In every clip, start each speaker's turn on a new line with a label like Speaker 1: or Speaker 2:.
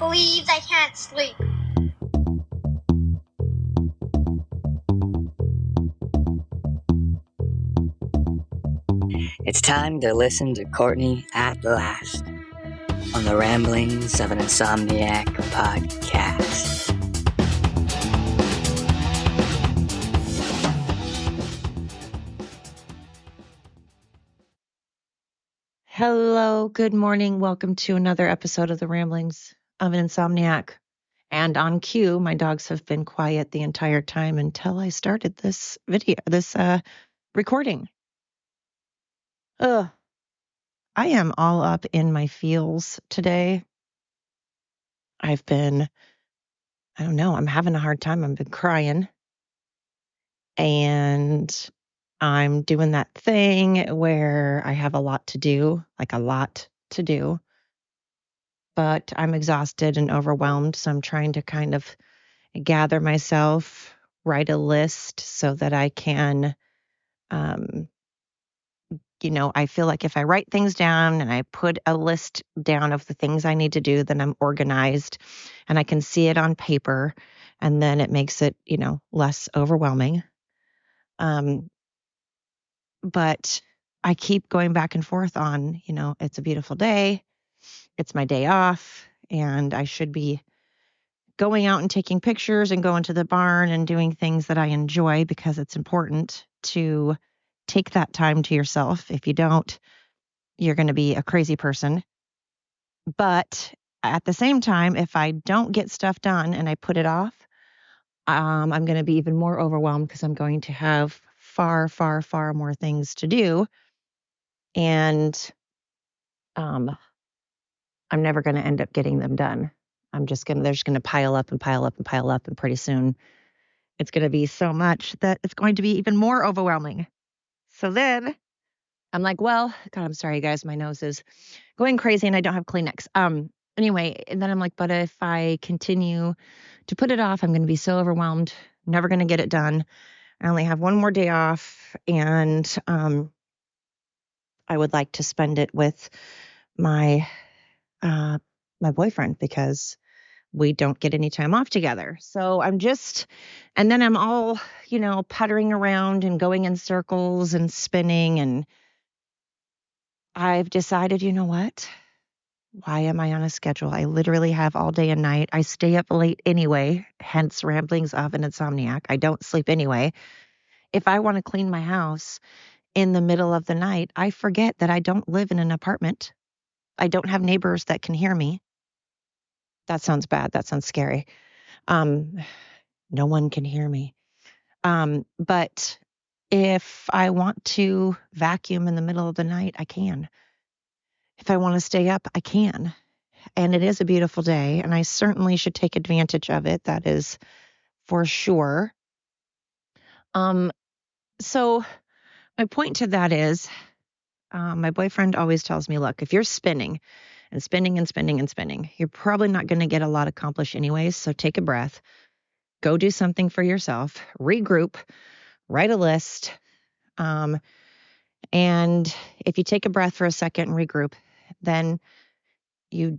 Speaker 1: believes I can't sleep.
Speaker 2: It's time to listen to Courtney at last on the Ramblings of an Insomniac podcast.
Speaker 3: Hello, good morning. Welcome to another episode of the Ramblings of an Insomniac. And on cue, my dogs have been quiet the entire time until I started this recording. I am all up in my feels today. I'm having a hard time. I've been crying. And I'm doing that thing where I have a lot to do, but I'm exhausted and overwhelmed. So I'm trying to kind of gather myself, write a list so that I can, I feel like if I write things down and I put a list down of the things I need to do, then I'm organized and I can see it on paper, and then it makes it, less overwhelming. But I keep going back and forth on, it's a beautiful day. It's my day off and I should be going out and taking pictures and going to the barn and doing things that I enjoy, because it's important to take that time to yourself. If you don't, you're going to be a crazy person. But at the same time, if I don't get stuff done and I put it off, I'm going to be even more overwhelmed because I'm going to have far, far, far more things to do. And I'm never going to end up getting them done. They're just going to pile up and pile up and pile up. And pretty soon it's going to be so much that it's going to be even more overwhelming. So then I'm like, well, God, I'm sorry, guys. My nose is going crazy and I don't have Kleenex. Anyway, and then I'm like, but if I continue to put it off, I'm going to be so overwhelmed, never going to get it done. I only have one more day off, and I would like to spend it with my boyfriend, because we don't get any time off together. So and then I'm all, puttering around and going in circles and spinning. And I've decided, you know what? Why am I on a schedule? I literally have all day and night. I stay up late anyway, hence Ramblings of an Insomniac. I don't sleep anyway. If I want to clean my house in the middle of the night, I forget that I don't live in an apartment. I don't have neighbors that can hear me. That sounds bad. That sounds scary. No one can hear me. But if I want to vacuum in the middle of the night, I can. If I want to stay up, I can. And it is a beautiful day, and I certainly should take advantage of it. That is for sure. So my point to that is, my boyfriend always tells me, look, if you're spinning and spinning and spinning and spinning, you're probably not going to get a lot accomplished anyways. So take a breath, go do something for yourself, regroup, write a list. And if you take a breath for a second and regroup, then you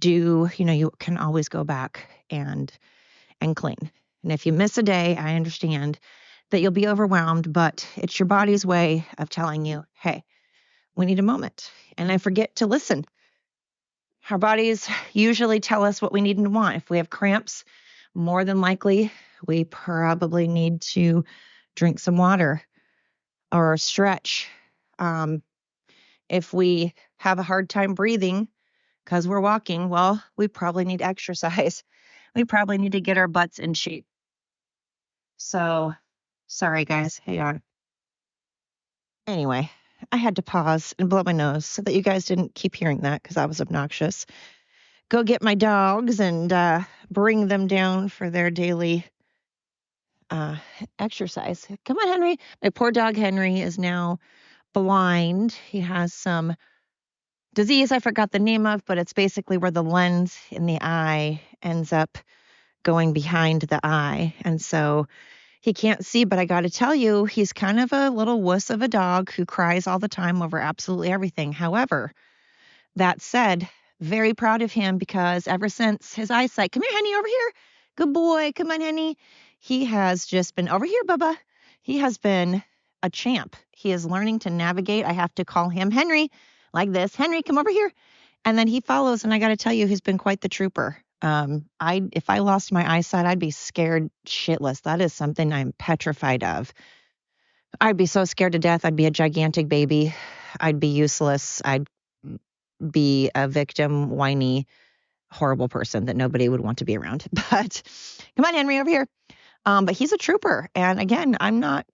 Speaker 3: can always go back and clean. And if you miss a day, I understand that you'll be overwhelmed, but it's your body's way of telling you, hey, we need a moment. And I forget to listen. Our bodies usually tell us what we need and want. If we have cramps, more than likely, we probably need to drink some water or stretch. If we have a hard time breathing because we're walking, well, we probably need exercise. We probably need to get our butts in shape. So, sorry, guys. Hang on. Anyway, I had to pause and blow my nose so that you guys didn't keep hearing that, because that was obnoxious. Go get my dogs and bring them down for their daily exercise. Come on, Henry. My poor dog Henry is now blind. He has some disease I forgot the name of, but it's basically where the lens in the eye ends up going behind the eye. And so he can't see, but I got to tell you, he's kind of a little wuss of a dog who cries all the time over absolutely everything. However, that said, very proud of him because ever since his eyesight, come here, Henny, over here. Good boy. Come on, Henny. He has just been over here, Bubba. He has been a champ. He is learning to navigate. I have to call him Henry like this. Henry, come over here. And then he follows. And I got to tell you, he's been quite the trooper. If I lost my eyesight, I'd be scared shitless. That is something I'm petrified of. I'd be so scared to death. I'd be a gigantic baby. I'd be useless. I'd be a victim, whiny, horrible person that nobody would want to be around. But come on, Henry, over here. But he's a trooper. And again, I'm not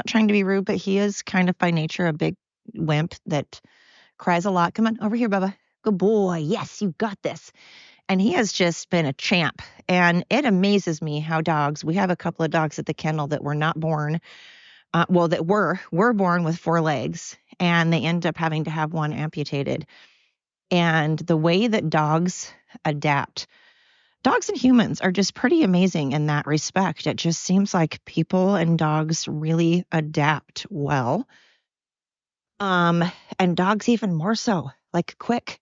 Speaker 3: trying to be rude, but he is kind of by nature a big wimp that cries a lot. Come on, over here, Bubba. Good boy. Yes, you got this. And he has just been a champ. And it amazes me how dogs, we have a couple of dogs at the kennel that were not born, that were born with 4 legs, and they end up having to have one amputated. And the way that dogs adapt, dogs and humans are just pretty amazing in that respect. It just seems like people and dogs really adapt well. And dogs even more so, like quick.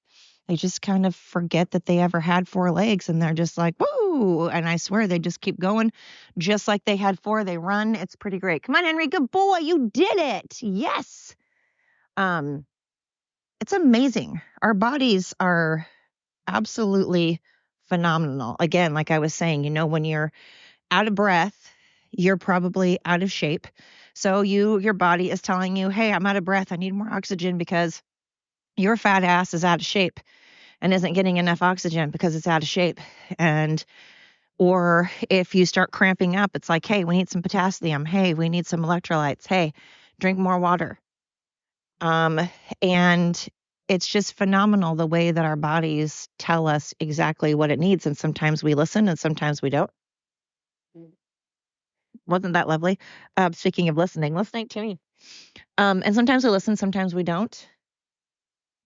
Speaker 3: They just kind of forget that they ever had 4 legs and they're just like, woo. And I swear they just keep going just like they had 4. They run. It's pretty great. Come on, Henry. Good boy. You did it. Yes. It's amazing. Our bodies are absolutely phenomenal. Again, like I was saying, when you're out of breath, you're probably out of shape. So your body is telling you, hey, I'm out of breath. I need more oxygen because your fat ass is out of shape and isn't getting enough oxygen because it's out of shape. Or if you start cramping up, it's like, hey, we need some potassium. Hey, we need some electrolytes. Hey, drink more water. And it's just phenomenal the way that our bodies tell us exactly what it needs. And sometimes we listen and sometimes we don't. Wasn't that lovely? Speaking of listening to me. And sometimes we listen, sometimes we don't.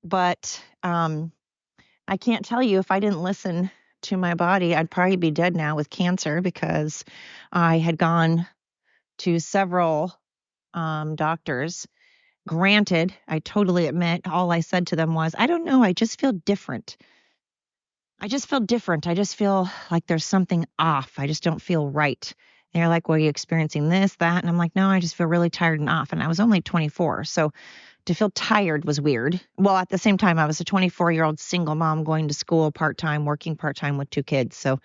Speaker 3: But I can't tell you, if I didn't listen to my body, I'd probably be dead now with cancer, because I had gone to several doctors. Granted, I totally admit, all I said to them was, I don't know, I just feel different. I just feel like there's something off. I just don't feel right. And they're like, well, are you experiencing this, that? And I'm like, no, I just feel really tired and off. And I was only 24. So to feel tired was weird. Well, at the same time, I was a 24-year-old single mom going to school part-time, working part-time with 2 kids. So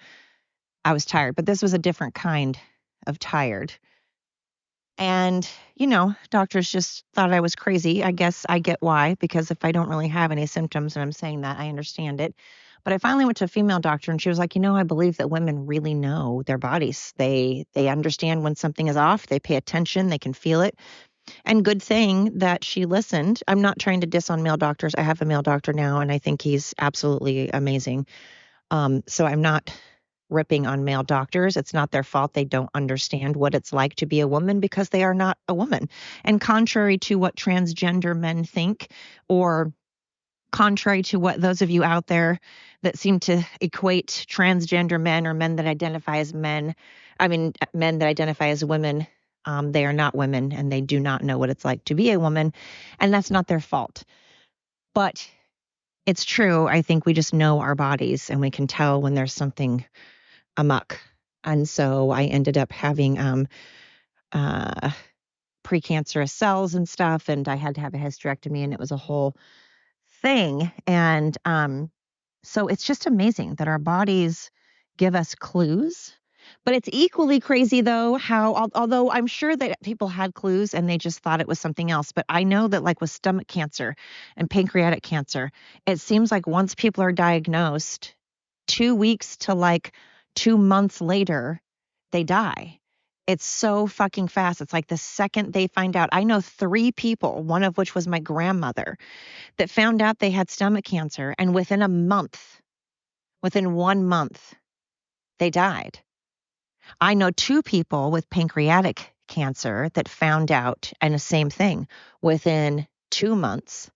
Speaker 3: I was tired. But this was a different kind of tired. And, doctors just thought I was crazy. I guess I get why, because if I don't really have any symptoms and I'm saying that, I understand it. But I finally went to a female doctor and she was like, I believe that women really know their bodies. They understand when something is off. They pay attention. They can feel it. And good thing that she listened. I'm not trying to diss on male doctors. I have a male doctor now and I think he's absolutely amazing. So I'm not ripping on male doctors. It's not their fault. They don't understand what it's like to be a woman because they are not a woman. And contrary to what transgender men think, or contrary to what those of you out there that seem to equate transgender men or men that identify as men that identify as women, they are not women and they do not know what it's like to be a woman. And that's not their fault. But it's true. I think we just know our bodies and we can tell when there's something amok. And so I ended up having precancerous cells and stuff, and I had to have a hysterectomy, and it was a whole thing. And so it's just amazing that our bodies give us clues. But it's equally crazy, though, how, although I'm sure that people had clues and they just thought it was something else. But I know that, like with stomach cancer and pancreatic cancer, it seems like once people are diagnosed, 2 weeks to like 2 months later, they die. It's so fucking fast. It's like the second they find out. I know 3 people, one of which was my grandmother, that found out they had stomach cancer, and within 1 month, they died. I know 2 people with pancreatic cancer that found out, and the same thing, within 2 months,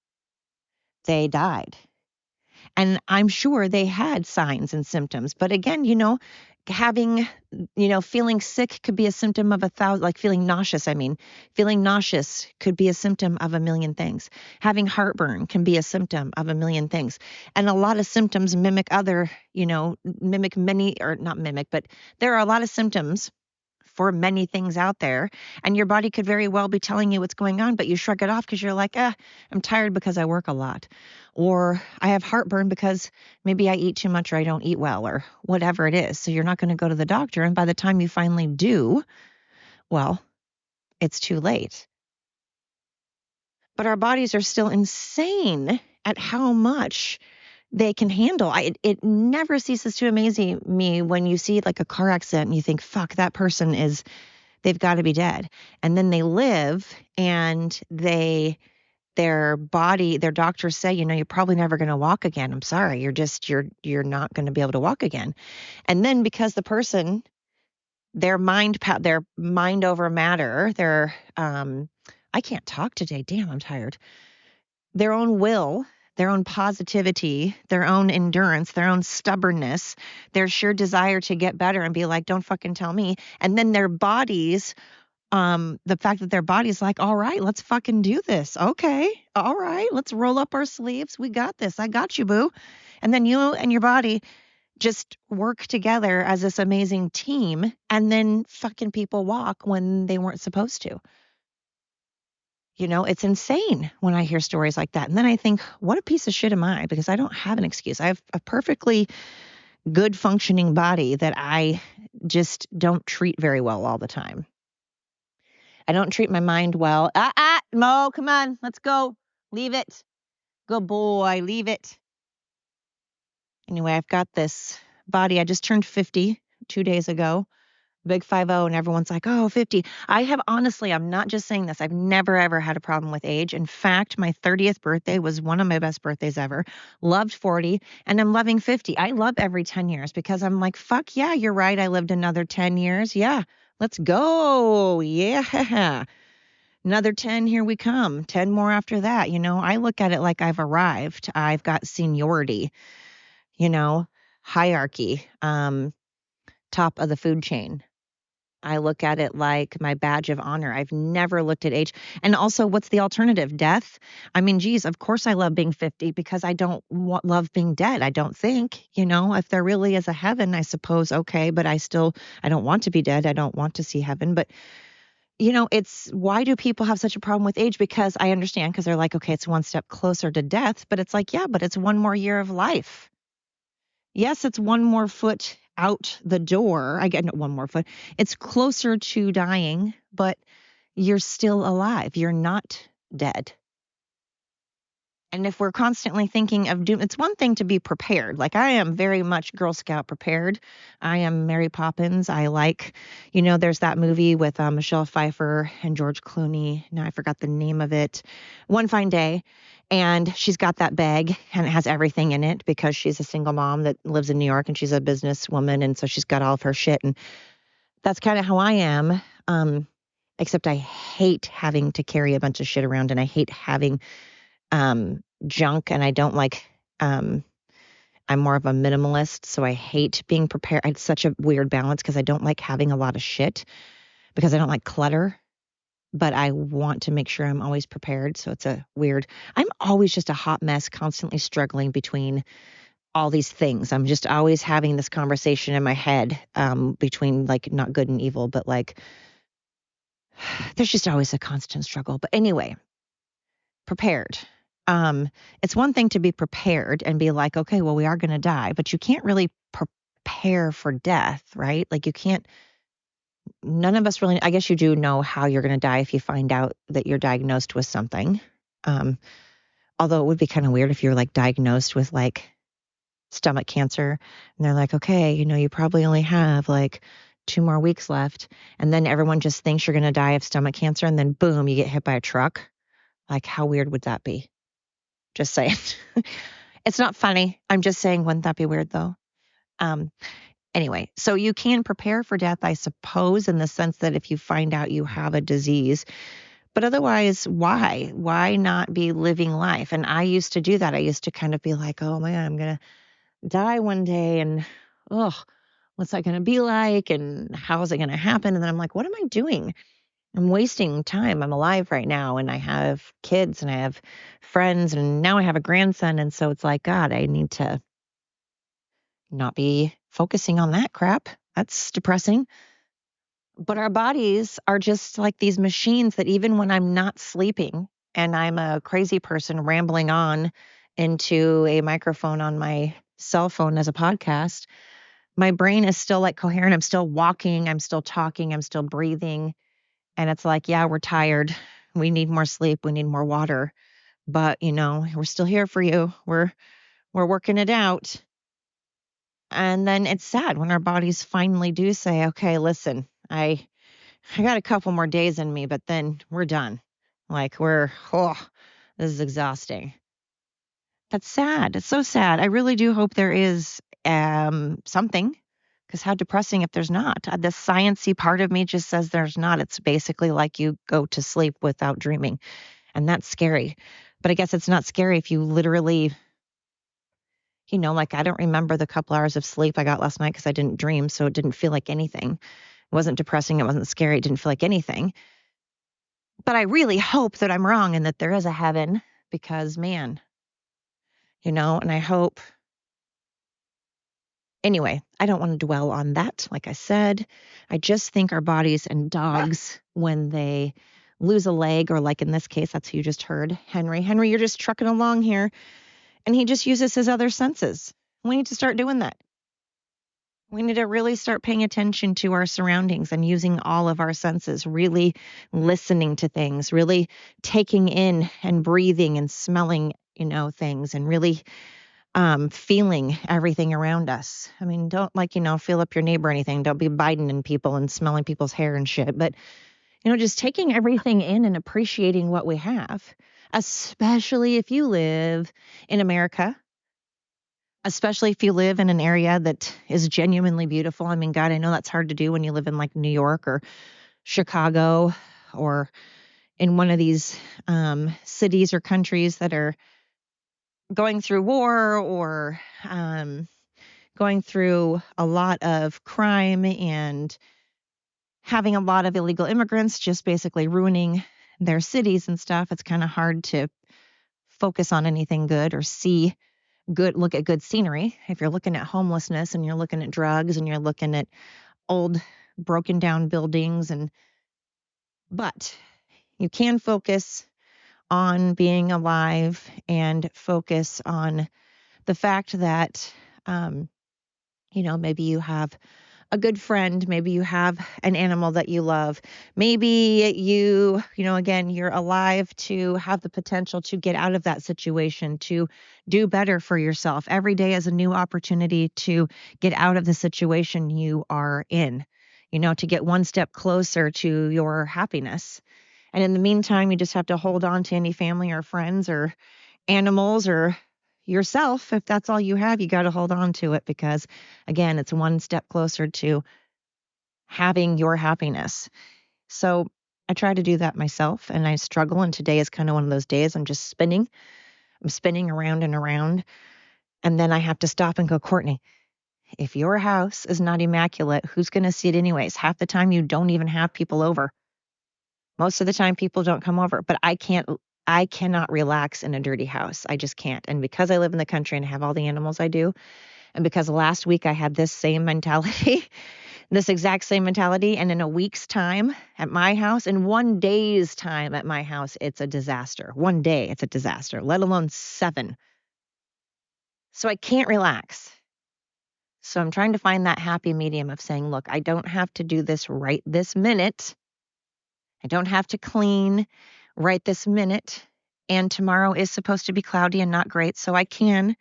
Speaker 3: they died. And I'm sure they had signs and symptoms. But again, having, feeling sick could be a symptom of 1,000, like feeling nauseous. Feeling nauseous could be a symptom of a million things. Having heartburn can be a symptom of a million things. And a lot of symptoms mimic mimic many, or not mimic, but there are a lot of symptoms for many things out there, and your body could very well be telling you what's going on, but you shrug it off because you're like, I'm tired because I work a lot, or I have heartburn because maybe I eat too much or I don't eat well, or whatever it is. So you're not going to go to the doctor. And by the time you finally do, well, it's too late. But our bodies are still insane at how much they can handle. It never ceases to amaze me when you see like a car accident and you think, fuck, that person they've got to be dead. And then they live, and their doctors say, you're probably never going to walk again. I'm sorry. You're not going to be able to walk again. And then because the person, their mind over matter, I can't talk today. Damn, I'm tired. Their own will, their own positivity, their own endurance, their own stubbornness, their sheer desire to get better and be like, don't fucking tell me. And then their bodies, the fact that their body's like, all right, let's fucking do this. Okay. All right. Let's roll up our sleeves. We got this. I got you, boo. And then you and your body just work together as this amazing team. And then fucking people walk when they weren't supposed to. It's insane when I hear stories like that. And then I think, what a piece of shit am I? Because I don't have an excuse. I have a perfectly good functioning body that I just don't treat very well all the time. I don't treat my mind well. Mo, come on, let's go. Leave it. Good boy, leave it. Anyway, I've got this body. I just turned 50 2 days ago. Big 50, and everyone's like, oh, 50. I'm not just saying this. I've never, ever had a problem with age. In fact, my 30th birthday was one of my best birthdays ever. Loved 40, and I'm loving 50. I love every 10 years because I'm like, fuck yeah, you're right. I lived another 10 years. Yeah, let's go. Yeah. Another 10, here we come. 10 more after that. I look at it like I've arrived. I've got seniority, hierarchy, top of the food chain. I look at it like my badge of honor. I've never looked at age. And also, what's the alternative? Death? Geez, of course I love being 50 because I don't love being dead. I don't think, if there really is a heaven, I suppose, okay, but I don't want to be dead. I don't want to see heaven. But, it's why do people have such a problem with age? Because I understand, because they're like, okay, it's one step closer to death, but it's like, yeah, but it's one more year of life. Yes, it's one more foot out the door. I get one more foot. It's closer to dying, but you're still alive. You're not dead. And if we're constantly thinking of doom, it's one thing to be prepared. Like I am very much Girl Scout prepared. I am Mary Poppins. I like, there's that movie with Michelle Pfeiffer and George Clooney. Now I forgot the name of it. One Fine Day. And she's got that bag and it has everything in it because she's a single mom that lives in New York and she's a businesswoman. And so she's got all of her shit. And that's kind of how I am. Except I hate having to carry a bunch of shit around, and I hate having junk, and I don't like, I'm more of a minimalist, so I hate being prepared. It's such a weird balance because I don't like having a lot of shit because I don't like clutter, but I want to make sure I'm always prepared. So it's I'm always just a hot mess, constantly struggling between all these things. I'm just always having this conversation in my head between like not good and evil, but like there's just always a constant struggle. But anyway, prepared. It's one thing to be prepared and be like, okay, well, we are going to die, but you can't really prepare for death, right? Like none of us really, I guess you do know how you're going to die if you find out that you're diagnosed with something. Although it would be kind of weird if you're like diagnosed with like stomach cancer and they're like, okay, you probably only have like 2 more weeks left. And then everyone just thinks you're going to die of stomach cancer. And then boom, you get hit by a truck. Like, how weird would that be? Just saying. It's not funny. I'm just saying, wouldn't that be weird though? Anyway, so you can prepare for death, I suppose, in the sense that if you find out you have a disease, but otherwise, why? Why not be living life? And I used to do that. I used to kind of be like, oh my God, I'm going to die one day. And what's that going to be like? And how is it going to happen? And then I'm like, what am I doing? I'm wasting time. I'm alive right now and I have kids and I have friends and now I have a grandson. And so it's like, God, I need to not be focusing on that crap. That's depressing. But our bodies are just like these machines that even when I'm not sleeping and I'm a crazy person rambling on into a microphone on my cell phone as a podcast, my brain is still like coherent. I'm still walking, I'm still talking, I'm still breathing. And it's like, yeah, we're tired. We need more sleep, we need more water. But, we're still here for you. We're working it out. And then it's sad when our bodies finally do say, okay, listen, I got a couple more days in me, but then we're done. Like this is exhausting. That's sad. It's so sad. I really do hope there is something, because how depressing if there's not. The sciencey part of me just says there's not. It's basically like you go to sleep without dreaming, and that's scary. But I guess it's not scary if you literally, like I don't remember the couple hours of sleep I got last night because I didn't dream, so it didn't feel like anything. It wasn't depressing. It wasn't scary. It didn't feel like anything. But I really hope that I'm wrong and that there is a heaven because, man, and I hope. Anyway, I don't want to dwell on that. Like I said, I just think our bodies and dogs, when they lose a leg, or like in this case, that's who you just heard, Henry. Henry, you're just trucking along here. And he just uses his other senses. We need to start doing that. We need to really start paying attention to our surroundings and using all of our senses, really listening to things, really taking in and breathing and smelling, things, and really feeling everything around us. I mean, don't feel up your neighbor or anything. Don't be biting in people and smelling people's hair and shit. But, just taking everything in and appreciating what we have, especially if you live in America. Especially if you live in an area that is genuinely beautiful. I mean, God, I know that's hard to do when you live in like New York or Chicago or in one of these cities or countries that are going through war or going through a lot of crime and having a lot of illegal immigrants just basically ruining their cities and stuff. It's kind of hard to focus on anything good or look at good scenery. If you're looking at homelessness and you're looking at drugs and you're looking at old broken down buildings, but you can focus on being alive and focus on the fact that, maybe you have a good friend, maybe you have an animal that you love, maybe again, you're alive to have the potential to get out of that situation, to do better for yourself. Every day is a new opportunity to get out of the situation you are in, to get one step closer to your happiness. And in the meantime, you just have to hold on to any family or friends or animals or yourself. If that's all you have, you got to hold on to it because, again, it's one step closer to having your happiness. So I try to do that myself and I struggle. And today is kind of one of those days I'm spinning around and around. And then I have to stop and go, Courtney, if your house is not immaculate, who's going to see it anyways? Half the time you don't even have people over. Most of the time people don't come over, but I cannot relax in a dirty house. I just can't. And because I live in the country and have all the animals I do, and because last week I had this same mentality, this exact same mentality, and in a week's time at my house, in 1 day's time at my house, it's a disaster. 1 day, it's a disaster, let alone 7. So I can't relax. So I'm trying to find that happy medium of saying, look, I don't have to do this right this minute. I don't have to clean right this minute. And tomorrow is supposed to be cloudy and not great. So I can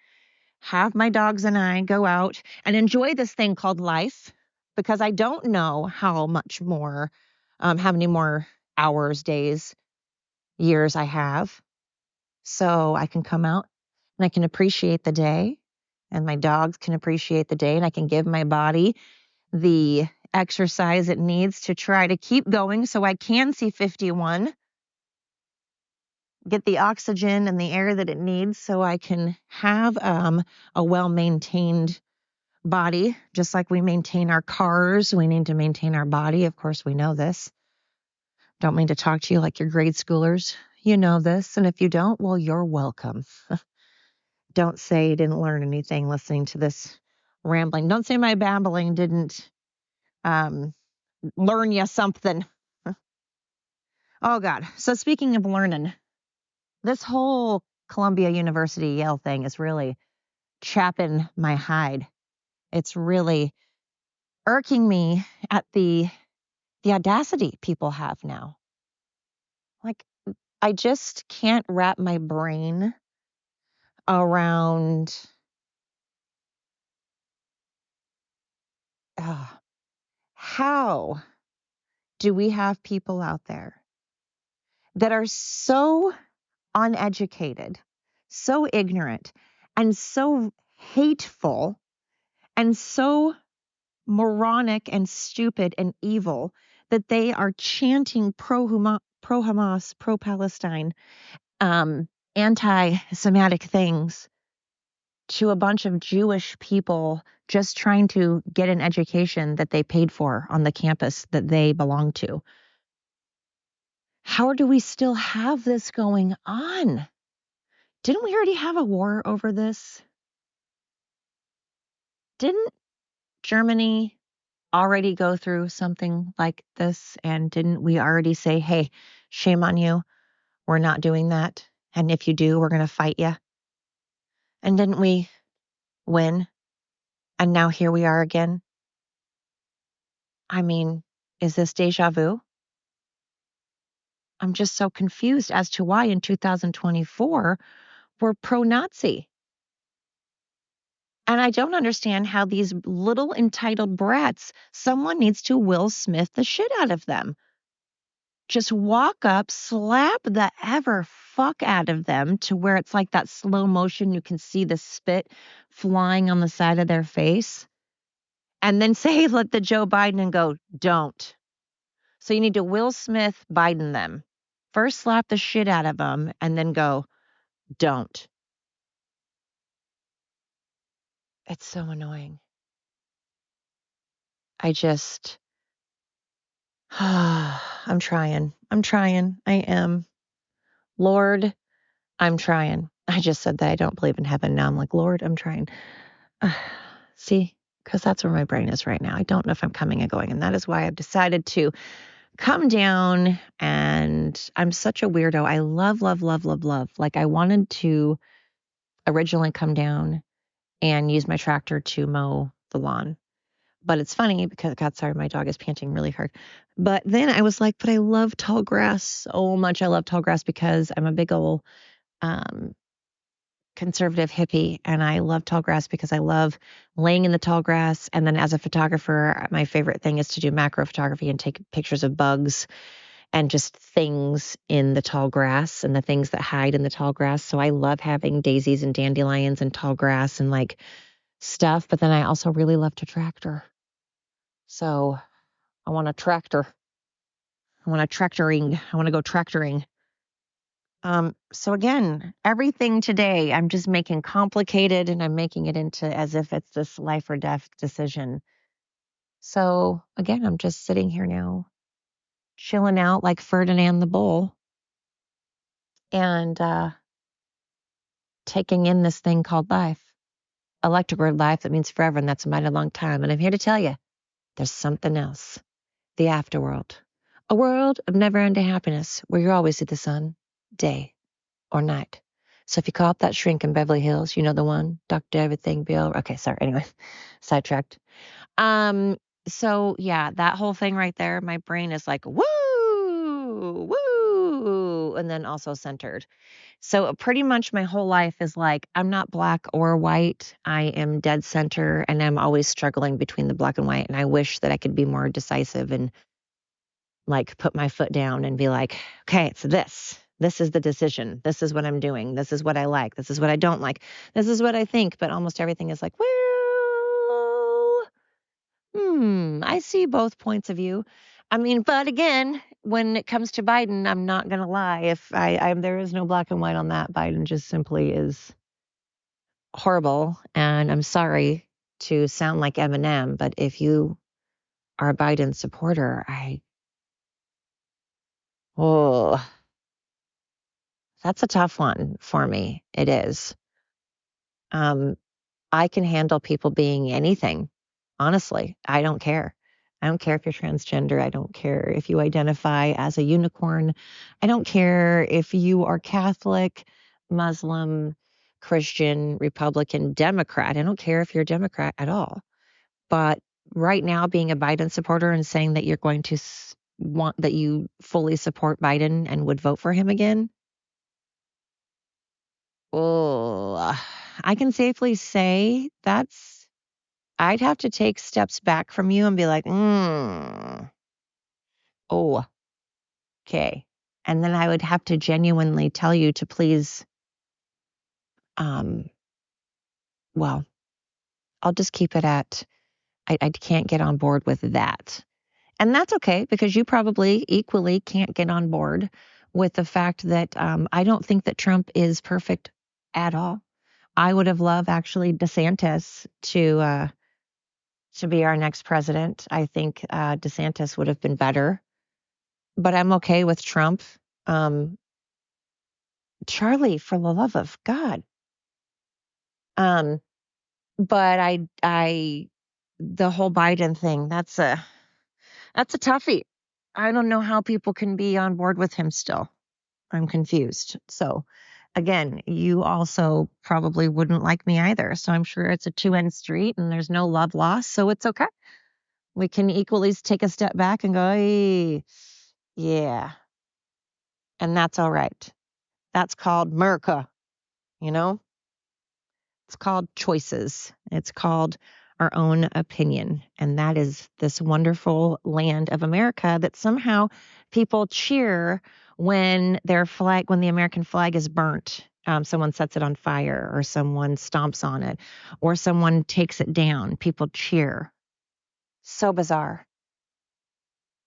Speaker 3: have my dogs and I go out and enjoy this thing called life because I don't know how many more hours, days, years I have. So I can come out and I can appreciate the day and my dogs can appreciate the day and I can give my body the exercise it needs to try to keep going so I can see 51, get the oxygen and the air that it needs so I can have a well-maintained body, just like we maintain our cars. We need to maintain our body. Of course, we know this. Don't mean to talk to you like you're grade schoolers. You know this. And if you don't, well, you're welcome. Don't say you didn't learn anything listening to this rambling. Don't say my babbling didn't learn you something. Oh, God. So speaking of learning, this whole Columbia University Yale thing is really chapping my hide. It's really irking me at the audacity people have now. Like, I just can't wrap my brain around how do we have people out there that are so uneducated, so ignorant, and so hateful, and so moronic and stupid and evil that they are chanting pro-Hamas, pro-Palestine, anti-Semitic things to a bunch of Jewish people just trying to get an education that they paid for on the campus that they belong to. How do we still have this going on? Didn't we already have a war over this? Didn't Germany already go through something like this? And didn't we already say, hey, shame on you, we're not doing that. And if you do, we're going to fight you. And didn't we win? And now here we are again. I mean, is this deja vu? I'm just so confused as to why in 2024 we're pro-Nazi. And I don't understand how these little entitled brats, someone needs to Will Smith the shit out of them. Just walk up, slap the ever fuck out of them to where it's like that slow motion. You can see the spit flying on the side of their face. And then say, look, the Joe Biden and go, don't. So you need to Will Smith Biden them. First slap the shit out of them and then go, don't. It's so annoying. I'm trying. I am. Lord, I'm trying. I just said that I don't believe in heaven. Now I'm like, Lord, I'm trying. See, because that's where my brain is right now. I don't know if I'm coming and going. And that is why I've decided to come down. And I'm such a weirdo. I love, love, love, love, love. Like I wanted to originally come down and use my tractor to mow the lawn. But it's funny because, God, sorry, my dog is panting really hard. But then I was like, but I love tall grass so much. I love tall grass because I'm a big old conservative hippie, and I love tall grass because I love laying in the tall grass. And then as a photographer, my favorite thing is to do macro photography and take pictures of bugs and just things in the tall grass and the things that hide in the tall grass. So I love having daisies and dandelions and tall grass and like stuff. But then I also really love to tractor. So I want a tractor. I want to tractoring. I want to go tractoring. So again, everything today, I'm just making complicated and I'm making it into as if it's this life or death decision. So again, I'm just sitting here now, chilling out like Ferdinand the Bull and taking in this thing called life. Electric word life, that means forever, and that's a mighty long time. And I'm here to tell you, there's something else. The afterworld. A world of never-ending happiness where you always see the sun, day or night. So if you call up that shrink in Beverly Hills, you know the one, Dr. Everything Bill. Okay, sorry. Anyway, sidetracked. So yeah, that whole thing right there, my brain is like, woo, woo, and then also centered. So pretty much my whole life is like, I'm not black or white. I am dead center, and I'm always struggling between the black and white. And I wish that I could be more decisive and like put my foot down and be like, okay, it's this. This is the decision. This is what I'm doing. This is what I like. This is what I don't like. This is what I think. But almost everything is like, well, I see both points of view. I mean, but again, when it comes to Biden, I'm not going to lie. If there is no black and white on that. Biden just simply is horrible. And I'm sorry to sound like Eminem, but if you are a Biden supporter, oh, that's a tough one for me. It is. I can handle people being anything. Honestly, I don't care. I don't care if you're transgender. I don't care if you identify as a unicorn. I don't care if you are Catholic, Muslim, Christian, Republican, Democrat. I don't care if you're a Democrat at all. But right now, being a Biden supporter and saying that you're going to want that you fully support Biden and would vote for him again, oh, I can safely say I'd have to take steps back from you and be like, oh, okay. And then I would have to genuinely tell you to please, um, well, I'll just keep it at, I can't get on board with that. And that's okay because you probably equally can't get on board with the fact that I don't think that Trump is perfect at all. I would have loved actually DeSantis to be our next president. I think DeSantis would have been better, but I'm okay with Trump. Charlie, for the love of God. Um, but the whole Biden thing, that's a toughie. I don't know how people can be on board with him still. I'm confused. So again, you also probably wouldn't like me either. So I'm sure it's a two-end street and there's no love lost. So it's okay. We can equally take a step back and go, hey, yeah. And that's all right. That's called America, you know? It's called choices. It's called our own opinion. And that is this wonderful land of America that somehow people cheer when when the American flag is burnt. Someone sets it on fire or someone stomps on it or someone takes it down. People cheer. So bizarre.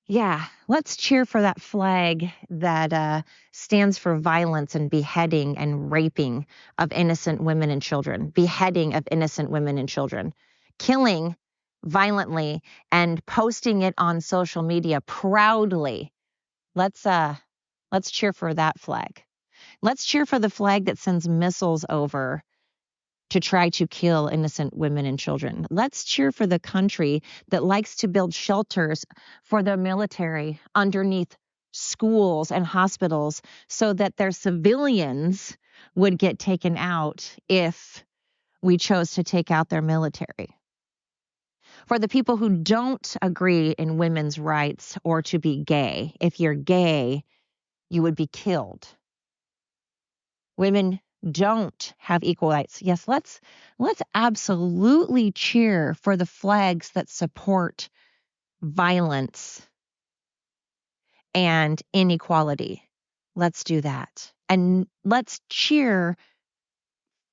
Speaker 3: Yeah, let's cheer for that flag that stands for violence and beheading and raping of innocent women and children, beheading of innocent women and children, killing violently and posting it on social media proudly. Let's cheer for that flag. Let's cheer for the flag that sends missiles over to try to kill innocent women and children. Let's cheer for the country that likes to build shelters for the military underneath schools and hospitals so that their civilians would get taken out if we chose to take out their military. For the people who don't agree in women's rights or to be gay, if you're gay, you would be killed. Women don't have equal rights. Yes, let's absolutely cheer for the flags that support violence and inequality. Let's do that. And let's cheer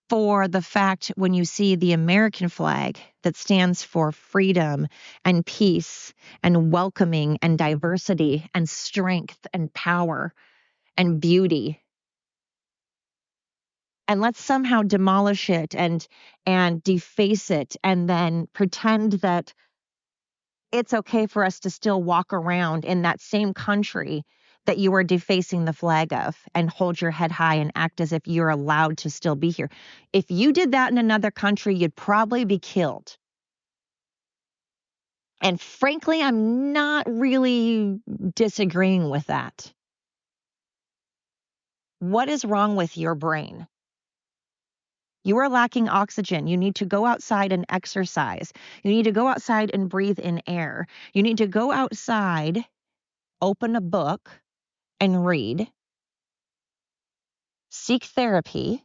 Speaker 3: for the fact when you see the American flag that stands for freedom and peace and welcoming and diversity and strength and power and beauty. And let's somehow demolish it and deface it and then pretend that it's okay for us to still walk around in that same country that you are defacing the flag of and hold your head high and act as if you're allowed to still be here. If you did that in another country, you'd probably be killed. And frankly, I'm not really disagreeing with that. What is wrong with your brain? You are lacking oxygen. You need to go outside and exercise. You need to go outside and breathe in air. You need to go outside, open a book, and read. Seek therapy.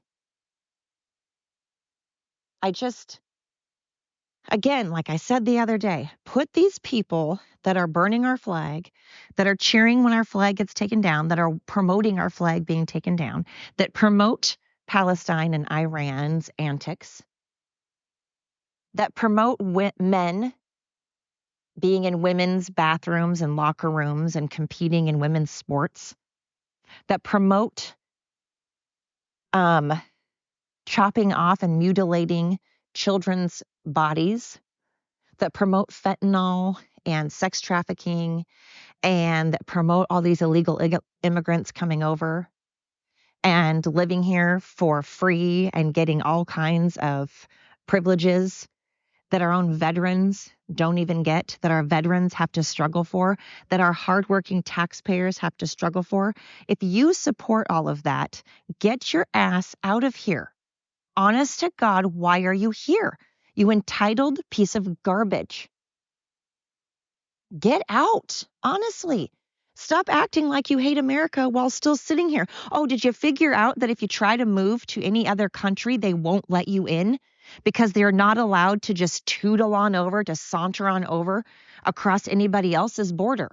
Speaker 3: Again, like I said the other day, put these people that are burning our flag, that are cheering when our flag gets taken down, that are promoting our flag being taken down, that promote Palestine and Iran's antics, that promote men being in women's bathrooms and locker rooms and competing in women's sports, that promote chopping off and mutilating children's bodies, that promote fentanyl and sex trafficking, and that promote all these illegal immigrants coming over and living here for free and getting all kinds of privileges that our own veterans don't even get, that our veterans have to struggle for, that our hardworking taxpayers have to struggle for. If you support all of that, get your ass out of here. Honest to God, why are you here? You entitled piece of garbage. Get out, honestly. Stop acting like you hate America while still sitting here. Oh, did you figure out that if you try to move to any other country, they won't let you in because they're not allowed to just tootle on over, to saunter on over across anybody else's border?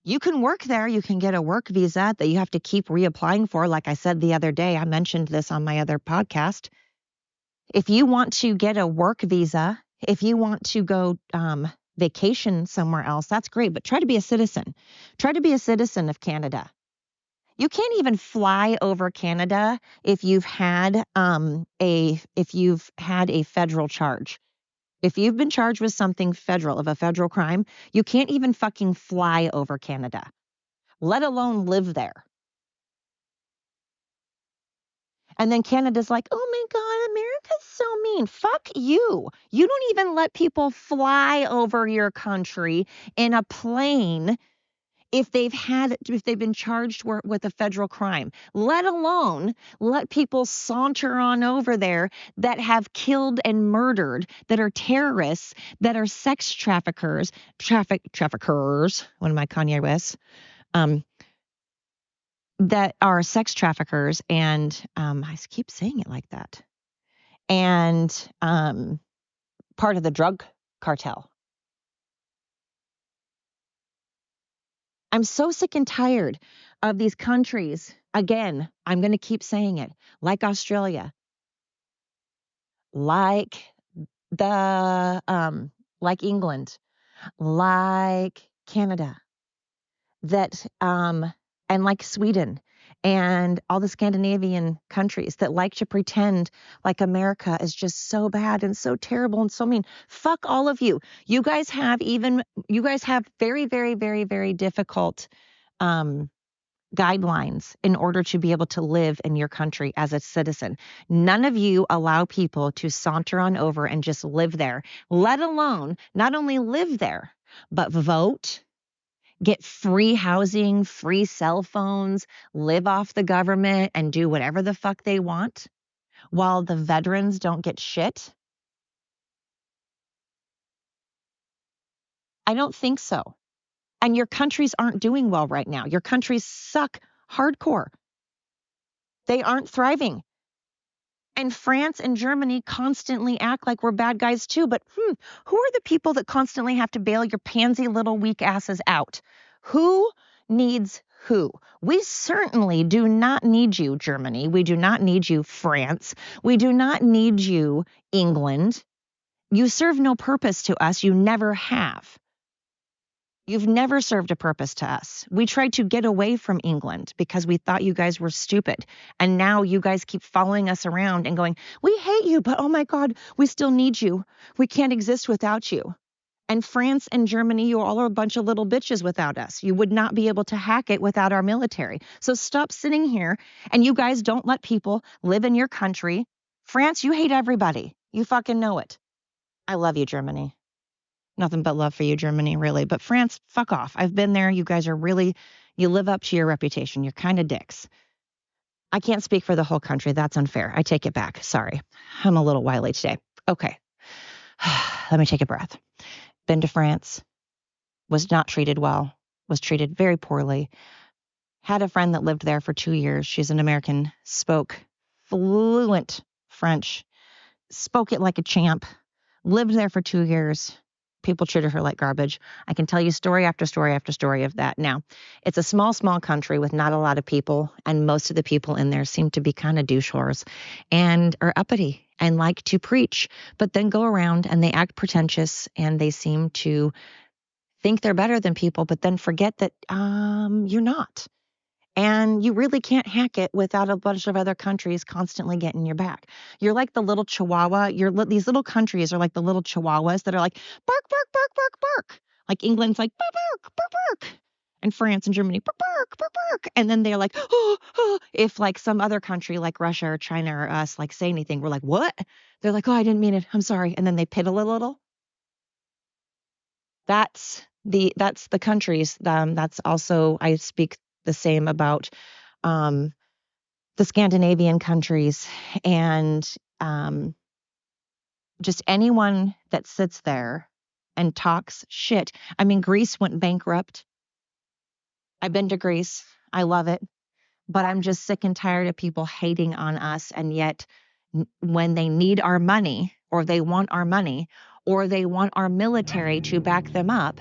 Speaker 3: You can work there. You can get a work visa that you have to keep reapplying for. Like I said the other day, I mentioned this on my other podcast. If you want to get a work visa, if you want to go vacation somewhere else, that's great, but try to be a citizen. Try to be a citizen of Canada. You can't even fly over Canada if you've had a federal charge. If you've been charged with something federal, of a federal crime, you can't even fucking fly over Canada, let alone live there. And then Canada's like, oh my God, America's so mean. Fuck you. You don't even let people fly over your country in a plane if they've been charged with a federal crime, let alone let people saunter on over there that have killed and murdered, that are terrorists, that are sex traffickers, one of my Kanye Wests, that are sex traffickers, and I keep saying it like that, and part of the drug cartel. I'm so sick and tired of these countries. Again, I'm going to keep saying it, like Australia, like like England, like Canada, that and like Sweden and all the Scandinavian countries that like to pretend like America is just so bad and so terrible and so mean. Fuck all of you. You guys have very, very, very, very difficult guidelines in order to be able to live in your country as a citizen. None of you allow people to saunter on over and just live there, let alone not only live there, but vote, get free housing, free cell phones, live off the government, and do whatever the fuck they want while the veterans don't get shit? I don't think so. And your countries aren't doing well right now. Your countries suck hardcore. They aren't thriving. And France and Germany constantly act like we're bad guys too. But who are the people that constantly have to bail your pansy little weak asses out? Who needs who? We certainly do not need you, Germany. We do not need you, France. We do not need you, England. You serve no purpose to us. You never have. You've never served a purpose to us. We tried to get away from England because we thought you guys were stupid. And now you guys keep following us around and going, we hate you, but oh my God, we still need you. We can't exist without you. And France and Germany, you all are a bunch of little bitches without us. You would not be able to hack it without our military. So stop sitting here, and you guys don't let people live in your country. France, you hate everybody. You fucking know it. I love you, Germany. Nothing but love for you, Germany, really. But France, fuck off. I've been there. You guys are really, you live up to your reputation. You're kind of dicks. I can't speak for the whole country. That's unfair. I take it back. Sorry. I'm a little wily today. Okay. Let me take a breath. Been to France. Was not treated well. Was treated very poorly. Had a friend that lived there for 2 years. She's an American. Spoke fluent French. Spoke it like a champ. Lived there for 2 years. People treated her like garbage. I can tell you story after story after story of that. Now, it's a small, small country with not a lot of people, and most of the people in there seem to be kind of douche whores and are uppity and like to preach, but then go around and they act pretentious and they seem to think they're better than people, but then forget that you're not. And you really can't hack it without a bunch of other countries constantly getting your back. You're like the little chihuahua. These little countries are like the little chihuahuas that are like, bark, bark, bark, bark, bark. Like England's like, bark, bark, bark, bark. And France and Germany, bark, bark, bark, bark. And then they're like, oh, oh. If like some other country like Russia or China or us like say anything, we're like, what? They're like, oh, I didn't mean it. I'm sorry. And then they piddle a little. That's the countries. That's also, I speak the same about um, the Scandinavian countries and just anyone that sits there and talks shit. I mean, Greece went bankrupt. I've been to Greece. I love it. But I'm just sick and tired of people hating on us. And yet, when they need our money or they want our money or they want our military to back them up,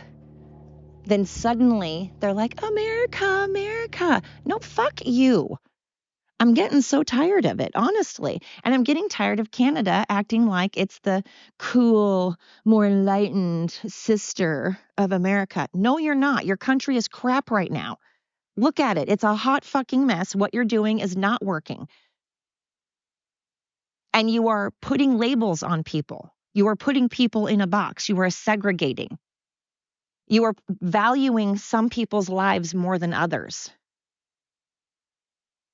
Speaker 3: then suddenly they're like, America, America. No, fuck you. I'm getting so tired of it, honestly. And I'm getting tired of Canada acting like it's the cool, more enlightened sister of America. No, you're not. Your country is crap right now. Look at it. It's a hot fucking mess. What you're doing is not working. And you are putting labels on people. You are putting people in a box. You are segregating. You are valuing some people's lives more than others.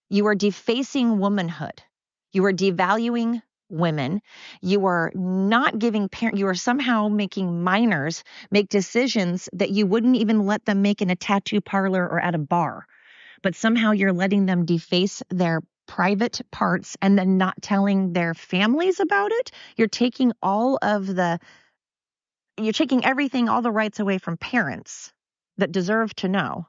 Speaker 3: You are defacing womanhood. You are devaluing women. You are not giving you are somehow making minors make decisions that you wouldn't even let them make in a tattoo parlor or at a bar. But somehow you're letting them deface their private parts and then not telling their families about it. You're taking everything, all the rights away from parents that deserve to know.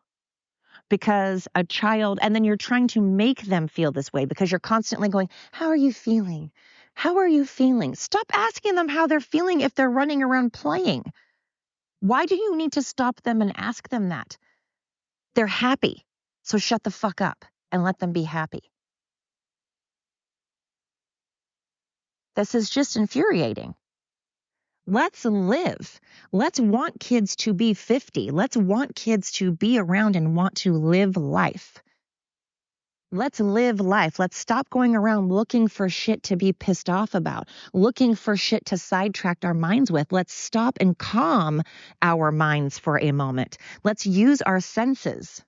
Speaker 3: Because a child, and then you're trying to make them feel this way because you're constantly going, how are you feeling? How are you feeling? Stop asking them how they're feeling if they're running around playing. Why do you need to stop them and ask them that? They're happy. So shut the fuck up and let them be happy. This is just infuriating. Let's live. Let's want kids to be 50. Let's want kids to be around and want to live life. Let's live life. Let's stop going around looking for shit to be pissed off about, looking for shit to sidetrack our minds with. Let's stop and calm our minds for a moment. Let's use our senses.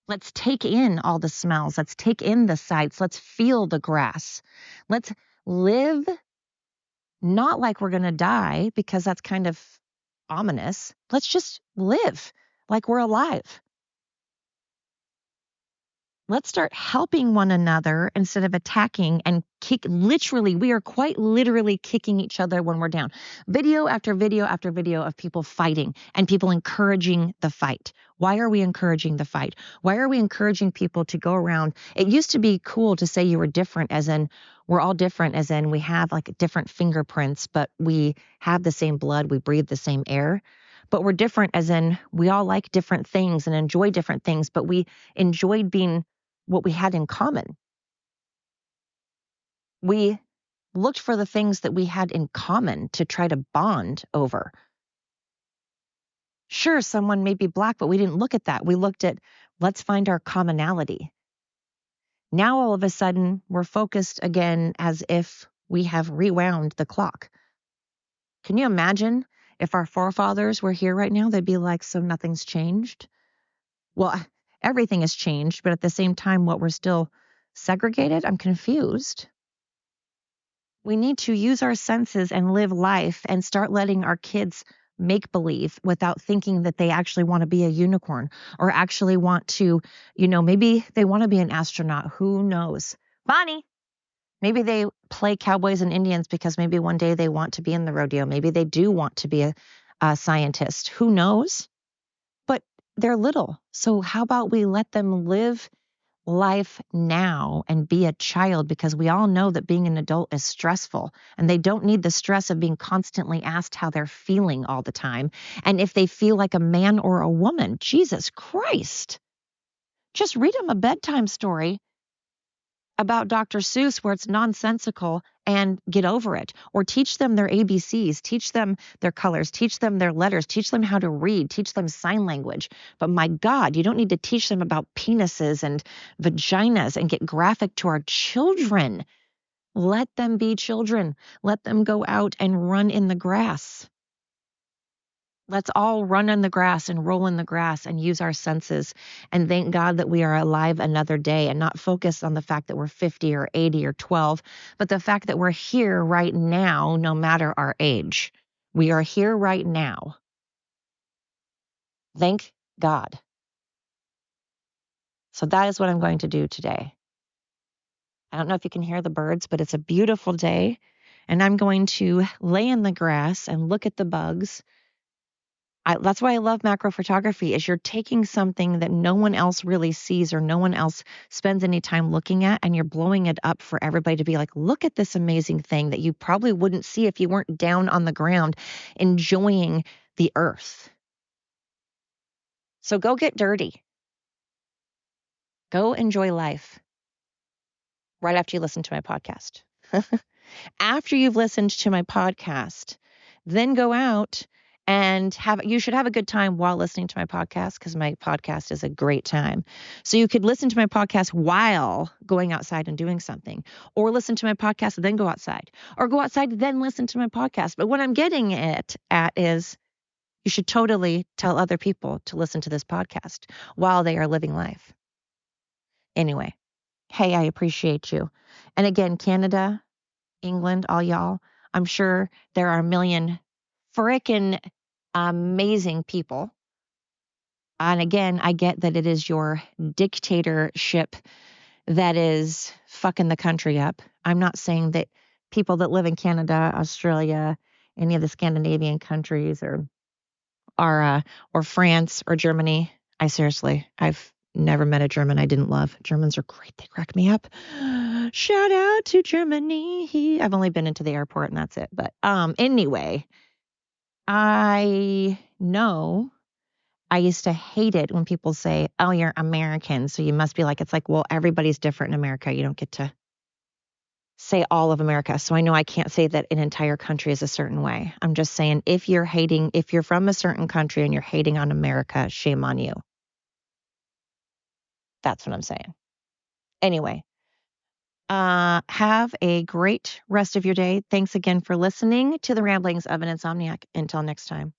Speaker 3: Let's take in all the smells. Let's take in the sights. Let's feel the grass. Let's live not like we're going to die because that's kind of ominous. Let's just live like we're alive. Let's start helping one another instead of attacking and we are quite literally kicking each other when we're down. Video after video after video of people fighting and people encouraging the fight. Why are we encouraging the fight? Why are we encouraging people to go around? It used to be cool to say you were different, as in we're all different, as in we have like different fingerprints, but we have the same blood, we breathe the same air. But we're different, as in we all like different things and enjoy different things, but we enjoyed being what we had in common. We looked for the things that we had in common to try to bond over. Sure, someone may be Black, but we didn't look at that. We looked at, let's find our commonality. Now, all of a sudden, we're focused again as if we have rewound the clock. Can you imagine if our forefathers were here right now? They'd be like, so nothing's changed? Well, everything has changed, but at the same time, what, we're still segregated? I'm confused. We need to use our senses and live life and start letting our kids make believe without thinking that they actually want to be a unicorn or actually want to, maybe they want to be an astronaut. Who knows? Bonnie, maybe they play cowboys and Indians because maybe one day they want to be in the rodeo. Maybe they do want to be a scientist. Who knows? But they're little. So how about we let them live life now and be a child, because we all know that being an adult is stressful and they don't need the stress of being constantly asked how they're feeling all the time. And if they feel like a man or a woman, Jesus Christ, just read them a bedtime story about Dr. Seuss where it's nonsensical and get over it. Or teach them their ABCs, teach them their colors, teach them their letters, teach them how to read, teach them sign language. But my God, you don't need to teach them about penises and vaginas and get graphic to our children. Let them be children. Let them go out and run in the grass. Let's all run in the grass and roll in the grass and use our senses and thank God that we are alive another day and not focus on the fact that we're 50 or 80 or 12, but the fact that we're here right now, no matter our age. We are here right now. Thank God. So that is what I'm going to do today. I don't know if you can hear the birds, but it's a beautiful day. And I'm going to lay in the grass and look at the bugs. That's why I love macro photography is you're taking something that no one else really sees or no one else spends any time looking at, and you're blowing it up for everybody to be like, look at this amazing thing that you probably wouldn't see if you weren't down on the ground enjoying the earth. So go get dirty. Go enjoy life right after you listen to my podcast. After you've listened to my podcast, then go out and you should have a good time while listening to my podcast because my podcast is a great time. So you could listen to my podcast while going outside and doing something, or listen to my podcast and then go outside, or go outside then listen to my podcast. But what I'm getting at is you should totally tell other people to listen to this podcast while they are living life. Anyway, hey, I appreciate you. And again, Canada, England, all y'all, I'm sure there are a million frickin' amazing people. And again, I get that it is your dictatorship that is fucking the country up. I'm not saying that people that live in Canada, Australia, any of the Scandinavian countries or France or Germany. I've never met a German I didn't love. Germans are great. They crack me up. Shout out to Germany. I've only been into the airport and that's it. But anyway, I know I used to hate it when people say, oh, you're American, so you must be like, it's like, well, everybody's different in America. You don't get to say all of America. So I know I can't say that an entire country is a certain way. I'm just saying if you're from a certain country and you're hating on America, shame on you. That's what I'm saying. Anyway, have a great rest of your day. Thanks again for listening to the Ramblings of an Insomniac. Until next time.